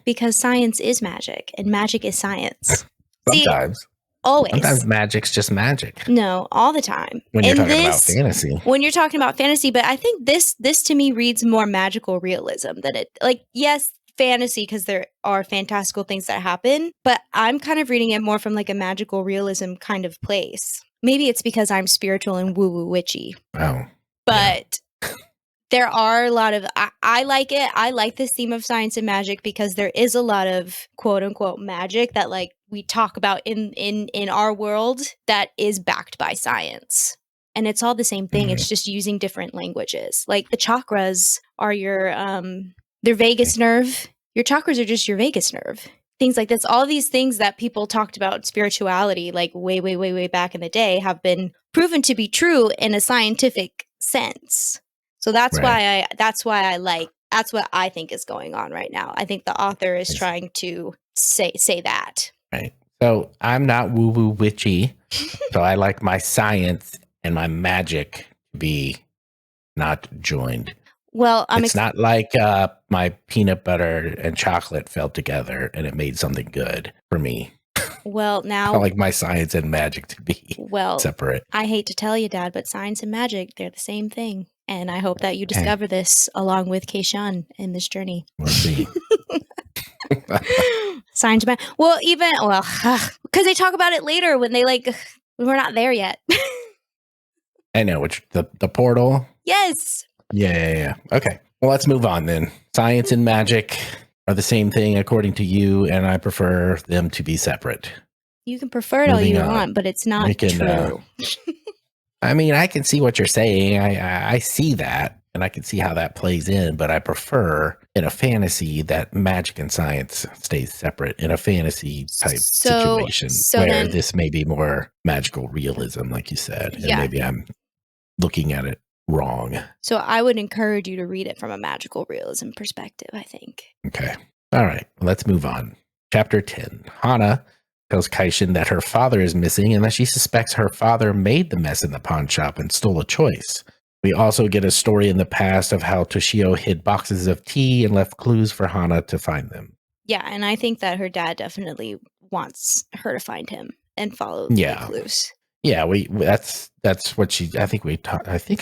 because science is magic and magic is science. Sometimes. See, always. Sometimes magic's just magic. No, all the time. When you're talking about fantasy. When you're talking about fantasy, but I think this to me reads more magical realism than it, like, yes, fantasy, because there are fantastical things that happen, but I'm kind of reading it more from like a magical realism kind of place. Maybe it's because I'm spiritual and woo-woo witchy. Oh. But There are a lot of, I like it. I like this theme of science and magic because there is a lot of quote unquote magic that like we talk about in our world that is backed by science. And it's all the same thing. It's just using different languages. Like the chakras are your, their vagus nerve. Your chakras are just your vagus nerve. Things like this. All these things that people talked about spirituality, like way back in the day, have been proven to be true in a scientific sense. So that's why that's what I think is going on right now. I think the author is trying to say that. Right. So I'm not woo-woo witchy. So I like my science and my magic to be not joined. Well, it's not like my peanut butter and chocolate fell together and it made something good for me. Well, now I like my science and magic to be separate. I hate to tell you, Dad, but science and magic, they're the same thing. And I hope that you discover this along with Keishan in this journey. We'll see. Science and magic. Well, because they talk about it later when they we're not there yet. I know, which the portal? Yes. Yeah. Okay. Well, let's move on then. Science and magic are the same thing according to you, and I prefer them to be separate. You can prefer it all you want, but it's not true. I mean, I can see what you're saying. I see that, and I can see how that plays in, but I prefer in a fantasy that magic and science stays separate in a fantasy type situation where this may be more magical realism, like you said. And maybe I'm looking at it wrong. So I would encourage you to read it from a magical realism perspective, I think. Okay. All right. Let's move on. Chapter 10. Hana tells Kaishin that her father is missing and that she suspects her father made the mess in the pawn shop and stole a choice. We also get a story in the past of how Toshio hid boxes of tea and left clues for Hana to find them. Yeah, and I think that her dad definitely wants her to find him and follow the clues. Yeah, that's what she. I think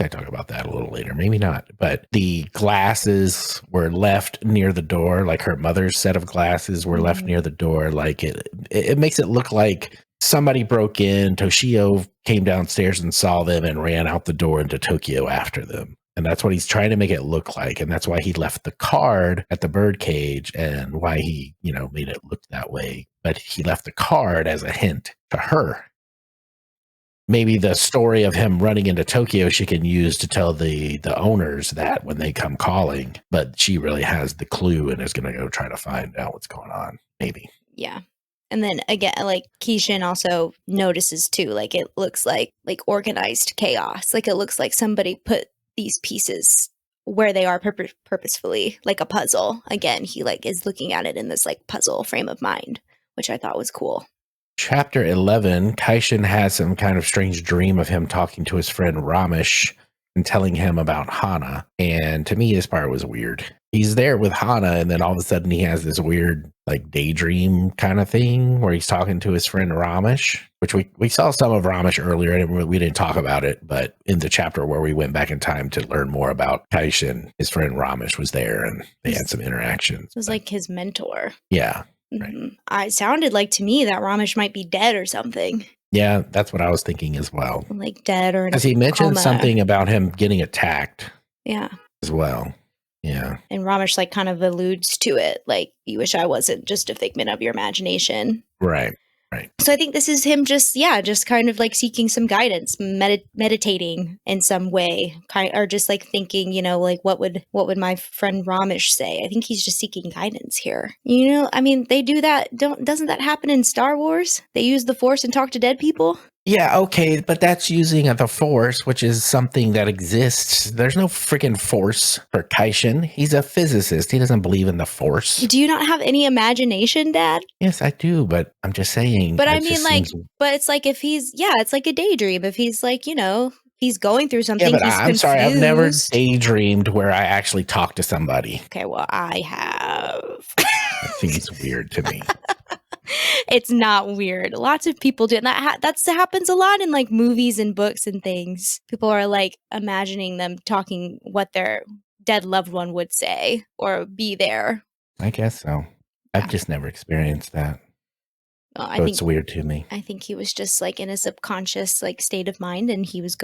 I talk about that a little later, maybe not. But the glasses were left near the door, like her mother's set of glasses were left near the door. Like it makes it look like somebody broke in. Toshio came downstairs and saw them and ran out the door into Tokyo after them. And that's what he's trying to make it look like. And that's why he left the card at the birdcage and why he, made it look that way. But he left the card as a hint to her. Maybe the story of him running into Tokyo she can use to tell the owners that when they come calling, but she really has the clue and is going to go try to find out what's going on. Maybe. Yeah. And then again, like Keishan also notices too, like it looks like organized chaos. Like it looks like somebody put these pieces where they are purposefully, like a puzzle. Again, he is looking at it in this puzzle frame of mind, which I thought was cool. Chapter 11, Kaishin has some kind of strange dream of him talking to his friend Ramesh and telling him about Hana. And to me, this part was weird. He's there with Hana, and then all of a sudden he has this weird daydream kind of thing where he's talking to his friend Ramesh, which we saw some of Ramesh earlier and we didn't talk about it, but in the chapter where we went back in time to learn more about Kaishin, his friend Ramesh was there and they had some interactions. It was like his mentor. Yeah. Right. It sounded like to me that Ramesh might be dead or something. Yeah, that's what I was thinking as well. Dead or because he mentioned something about him getting attacked. Yeah. As well. Yeah. And Ramesh kind of alludes to it, you wish I wasn't just a figment of your imagination. Right. So I think this is him just kind of seeking some guidance, meditating in some way, or just thinking, what would my friend Ramesh say? I think he's just seeking guidance here. I mean, they do that. Doesn't that happen in Star Wars? They use the Force and talk to dead people? Yeah, okay, but that's using the Force, which is something that exists. There's no freaking Force for Kaishin. He's a physicist. He doesn't believe in the Force. Do you not have any imagination, Dad? Yes, I do, but I'm just saying. But I mean, but it's if he's, it's like a daydream. If he's he's going through something, yeah, but he's I'm sorry, I've never daydreamed where I actually talked to somebody. Okay, well, I have. That seems weird to me. It's not weird. Lots of people do. And that happens a lot in movies and books and things. People are imagining them talking what their dead loved one would say or be there. I guess so. I've just never experienced that. I think it's weird to me. I think he was just like in a subconscious like state of mind, and he's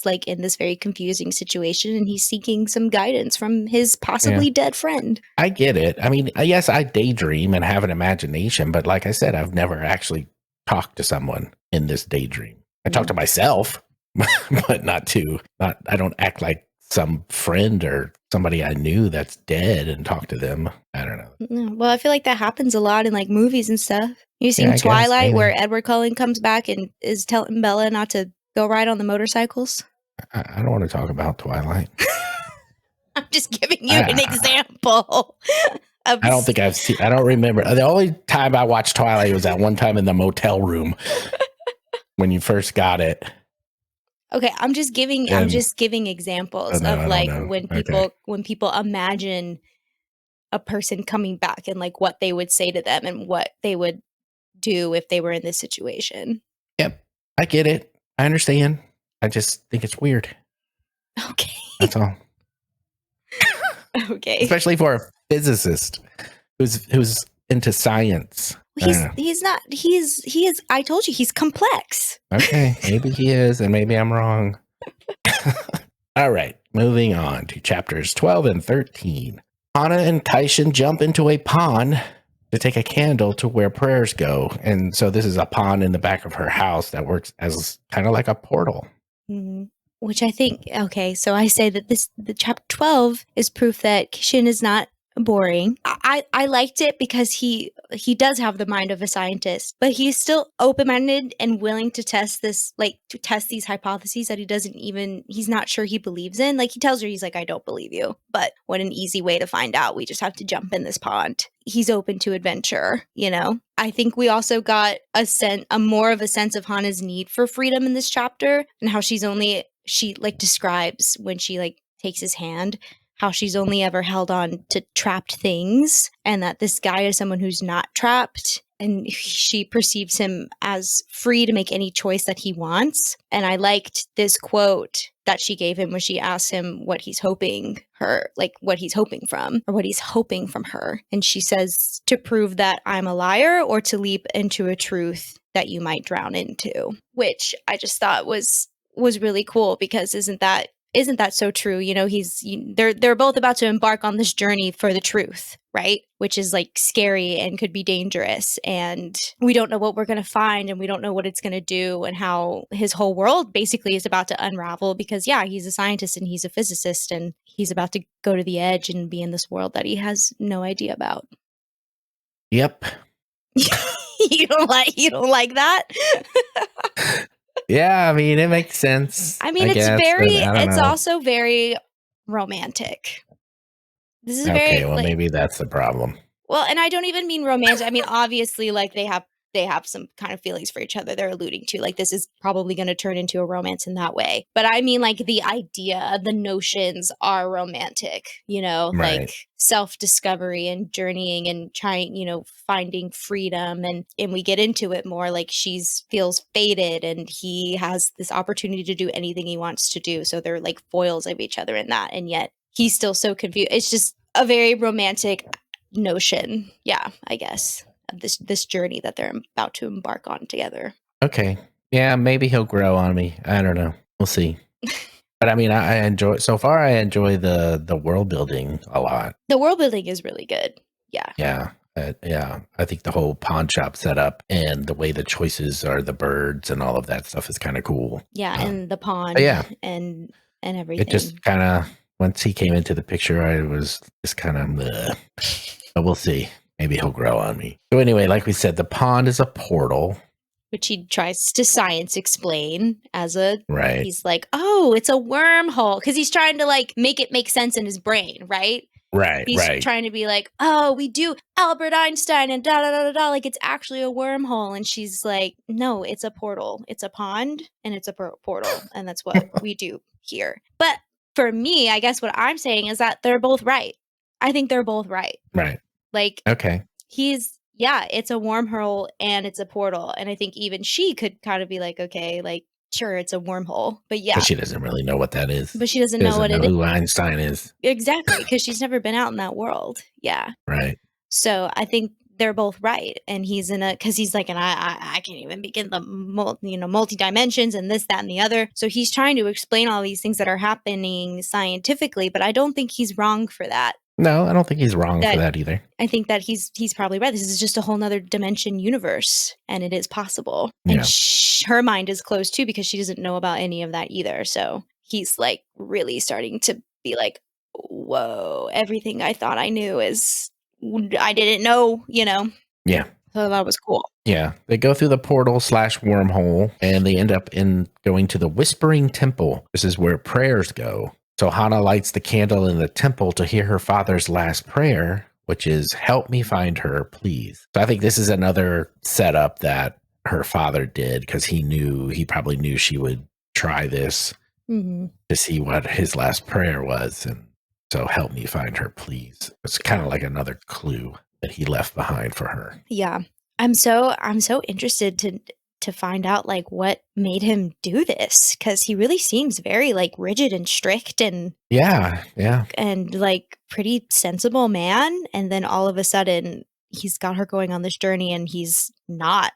like in this very confusing situation, and he's seeking some guidance from his possibly dead friend. I get it. I mean, yes, I daydream and have an imagination, but like I said, I've never actually talked to someone in this daydream. I talk to myself, but I don't act like some friend or somebody I knew that's dead and talk to them. I don't know. Well, I feel like that happens a lot in like movies and stuff. You've seen Twilight, where Edward Cullen comes back and is telling Bella not to go ride on the motorcycles? I don't want to talk about Twilight. I'm just giving you an example. I don't think I've seen. I don't remember. The only time I watched Twilight was that one time in the motel room when you first got it. Okay, I'm just giving examples of like when people imagine a person coming back and like what they would say to them and what they would do if they were in this situation. Yep, I get it. I understand. I just think it's weird. Okay, that's all. Okay, especially for a physicist who's into science. He's not. He is. I told you he's complex. Okay, maybe he is, and maybe I'm wrong. All right, moving on to chapters 12 and 13. Hana and Taishin jump into a pond to take a candle to where prayers go. And so this is a pond in the back of her house that works as kind of like a portal. Mm-hmm. Which I think, okay, so I say that the chapter 12 is proof that Kishin is not boring. I liked it because he does have the mind of a scientist, but he's still open-minded and willing to test these hypotheses that he's not sure he believes in. Like, he tells her, he's like, I don't believe you, but what an easy way to find out. We just have to jump in this pond. He's open to adventure, you know? I think we also got more of a sense of Hana's need for freedom in this chapter, and how she describes when she takes his hand, how she's only ever held on to trapped things, and that this guy is someone who's not trapped, and she perceives him as free to make any choice that he wants. And I liked this quote that she gave him when she asked him what he's hoping from her. And she says, to prove that I'm a liar, or to leap into a truth that you might drown into, which I just thought was really cool, because isn't that so true? You know, they're both about to embark on this journey for the truth, right? Which is like scary and could be dangerous, and we don't know what we're going to find, and we don't know what it's going to do, and how his whole world basically is about to unravel, because he's a scientist and he's a physicist, and he's about to go to the edge and be in this world that he has no idea about. Yep. You don't like that? Yeah, I mean, it makes sense. I mean, it's also very romantic. This is maybe that's the problem. Well, and I don't even mean romantic. I mean, obviously, like, they have some kind of feelings for each other. They're alluding to, like, this is probably going to turn into a romance in that way. But I mean, like, the idea, the notions are romantic, you know, right. Like self-discovery and journeying and trying, you know, finding freedom. And we get into it more, like, she feels fated and he has this opportunity to do anything he wants to do. So they're like foils of each other in that. And yet he's still so confused. It's just a very romantic notion. Yeah, I guess. This journey that they're about to embark on together. Okay. Yeah, maybe he'll grow on me. I don't know. We'll see. But I mean, I enjoy the world building a lot. The world building is really good. Yeah. Yeah. Yeah. I think the whole pawn shop setup and the way the choices are, the birds and all of that stuff is kind of cool. Yeah. And the pond. Yeah. And everything. It just kind of, once he came into the picture, I was just kind of, but we'll see. Maybe he'll grow on me. So anyway, like we said, the pond is a portal. Which he tries to science explain as right. He's like, oh, it's a wormhole. Because he's trying to like make it make sense in his brain, right? Right, he's trying to be like, oh, we do Albert Einstein and da-da-da-da-da. Like, it's actually a wormhole. And she's like, no, it's a portal. It's a pond and it's a portal. And that's what we do here. But for me, I guess what I'm saying is that they're both right. I think they're both right. Right. Like, okay. It's a wormhole and it's a portal. And I think even she could kind of be like, okay, like, sure, it's a wormhole. But yeah. But she doesn't really know what that is. But she doesn't know who Einstein is. Exactly. Because she's never been out in that world. Yeah. Right. So I think they're both right. And he's because he's like, and I can't even begin the multi dimensions and this, that, and the other. So he's trying to explain all these things that are happening scientifically, but I don't think he's wrong for that. No, I don't think he's wrong for that either. I think that he's probably right. This is just a whole nother dimension universe, and it is possible. Yeah. And her mind is closed too, because she doesn't know about any of that either. So he's like really starting to be like, whoa, everything I thought I knew I didn't know, Yeah. So that was cool. Yeah. They go through the portal / wormhole, and they end up going to the Whispering Temple. This is where prayers go. So Hana lights the candle in the temple to hear her father's last prayer, which is, help me find her, please. So I think this is another setup that her father did, because he probably knew she would try this to see what his last prayer was. And so help me find her, please. It's kind of like another clue that he left behind for her. Yeah. I'm so interested to find out like what made him do this, because he really seems very like rigid and strict and and like pretty sensible man, and then all of a sudden he's got her going on this journey and he's not.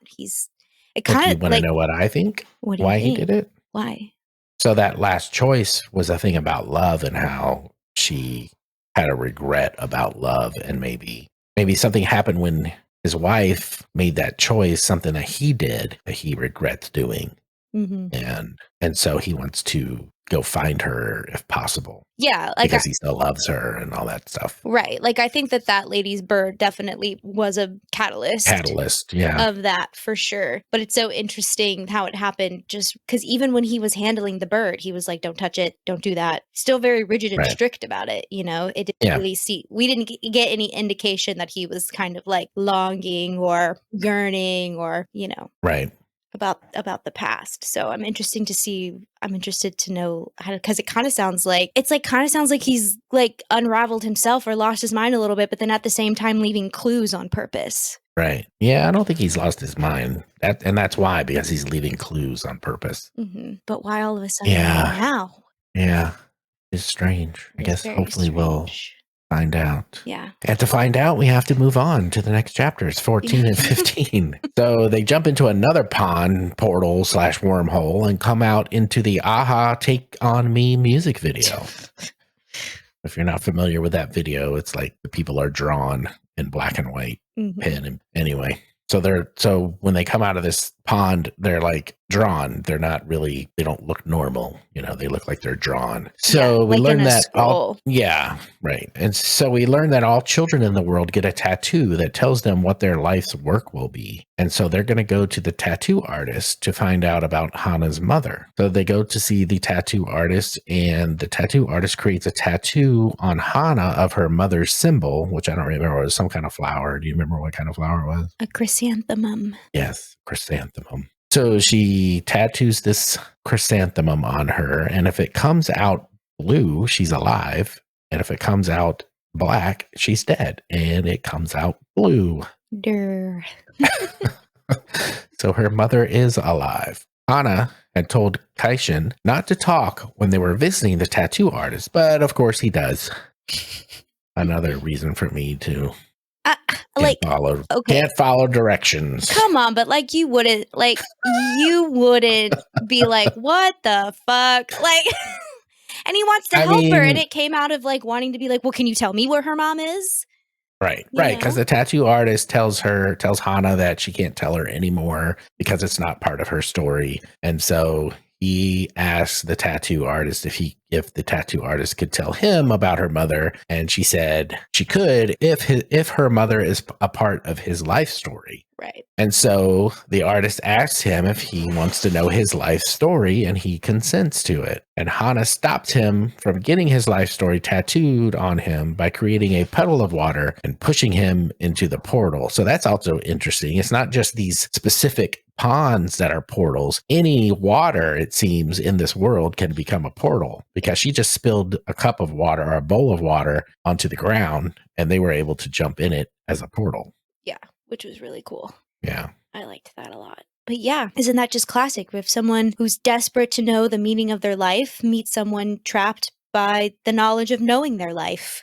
It kind of, you want to know what I think? Why he did it? Why? So that last choice was a thing about love and how she had a regret about love, and maybe something happened when his wife made that choice, something that he did that he regrets doing. And so he wants to go find her if possible. Yeah. Like because he still loves her and all that stuff. Right. Like I think that lady's bird definitely was a catalyst. Yeah. Of that for sure. But it's so interesting how it happened, just because even when he was handling the bird, he was like, don't touch it. Don't do that. Still very rigid and strict about it. It didn't really we didn't get any indication that he was kind of like longing or yearning or, Right. about the past. So I'm interested to know how, because it kind of sounds like he's like unraveled himself or lost his mind a little bit, but then at the same time leaving clues on purpose. Right. Yeah, I don't think he's lost his mind. And that's why, because he's leaving clues on purpose. But why all of a sudden now? Yeah. It's strange. I guess hopefully we'll find out. Yeah. And to find out, we have to move on to the next chapters, 14 and 15. So they jump into another pond portal / wormhole and come out into the Aha Take On Me music video. If you're not familiar with that video, it's like the people are drawn in black and white pen. Anyway, so when they come out of this pond, they're like drawn. They're not really, they don't look normal. They look like they're drawn. So we learn that right. And so we learn that all children in the world get a tattoo that tells them what their life's work will be. And so they're going to go to the tattoo artist to find out about Hana's mother. So they go to see the tattoo artist, and the tattoo artist creates a tattoo on Hana of her mother's symbol, which I don't remember. It was some kind of flower. Do you remember what kind of flower it was? A chrysanthemum. Yes, chrysanthemum. So she tattoos this chrysanthemum on her, and if it comes out blue, she's alive. And if it comes out black, she's dead. And it comes out blue. Durr. So her mother is alive. Hana had told Kaishin not to talk when they were visiting the tattoo artist, but of course he does. Another reason for me to can't follow directions. Come on, but you wouldn't be like, what the fuck? And he wants to help her, and it came out of wanting to be like, well, can you tell me where her mom is? Right. Because the tattoo artist tells Hana that she can't tell her anymore because it's not part of her story. And so he asks the tattoo artist if the tattoo artist could tell him about her mother, and she said she could if her mother is a part of his life story. Right. And so the artist asks him if he wants to know his life story, and he consents to it. And Hana stopped him from getting his life story tattooed on him by creating a puddle of water and pushing him into the portal. So that's also interesting. It's not just these specific ponds that are portals. Any water, it seems, in this world can become a portal, because she just spilled a cup of water or a bowl of water onto the ground, and they were able to jump in it as a portal. Yeah, which was really cool. Yeah. I liked that a lot. But yeah, isn't that just classic? If someone who's desperate to know the meaning of their life meets someone trapped by the knowledge of knowing their life,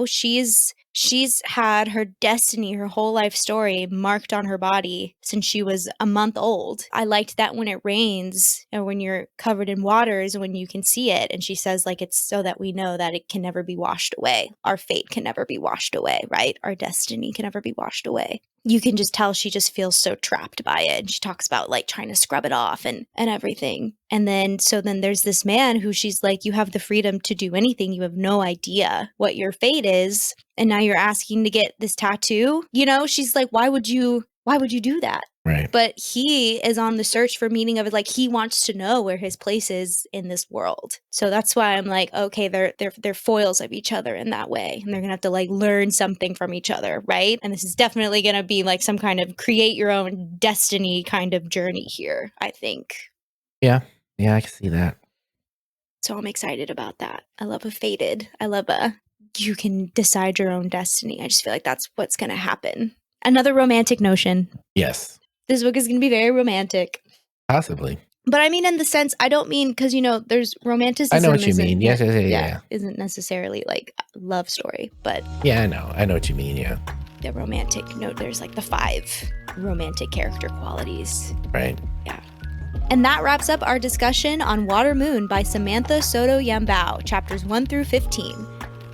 she's she's had her destiny, her whole life story marked on her body since she was a month old. I liked that when it rains and when you're covered in waters, when you can see it. And she says, like, it's so that we know that it can never be washed away. Our fate can never be washed away, right? Our destiny can never be washed away. You can just tell she just feels so trapped by it. And she talks about like trying to scrub it off and everything. And then there's this man who she's like, you have the freedom to do anything. You have no idea what your fate is. And now you're asking to get this tattoo. You know, she's like, why would you do that? Right. But he is on the search for meaning of it. Like, he wants to know where his place is in this world. So that's why I'm like, okay, they're foils of each other in that way. And they're going to have to like learn something from each other. Right. And this is definitely going to be like some kind of create your own destiny kind of journey here, I think. Yeah. Yeah, I can see that. So I'm excited about that. I love a fated. I love you can decide your own destiny. I just feel like that's what's going to happen. Another romantic notion. Yes. This book is going to be very romantic. Possibly. But I mean, in the sense, I don't mean, because, you know, there's romanticism. I know what you mean. Yes, yeah. Isn't necessarily like a love story, but. Yeah, I know what you mean, yeah. The romantic note, there's like the 5 romantic character qualities. Right. Yeah. And that wraps up our discussion on Water Moon by Samantha Sotto Yambao, chapters 1 through 15.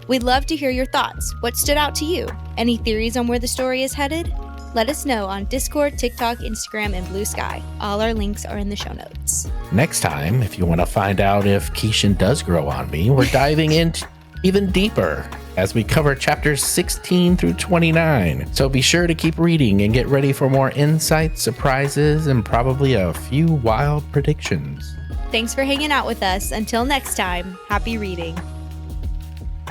We'd love to hear your thoughts. What stood out to you? Any theories on where the story is headed? Let us know on Discord, TikTok, Instagram, and Blue Sky. All our links are in the show notes. Next time, if you want to find out if Keishan does grow on me, we're diving in even deeper as we cover chapters 16 through 29. So be sure to keep reading and get ready for more insights, surprises, and probably a few wild predictions. Thanks for hanging out with us. Until next time, happy reading.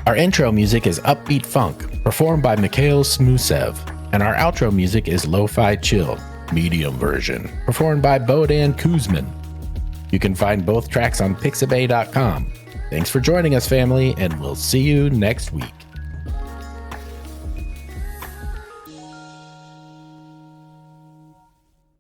Our intro music is Upbeat Funk, performed by Mikhail Smusev. And our outro music is Lo-Fi Chill, medium version, performed by Bodan Kuzmin. You can find both tracks on pixabay.com. Thanks for joining us, family, and we'll see you next week.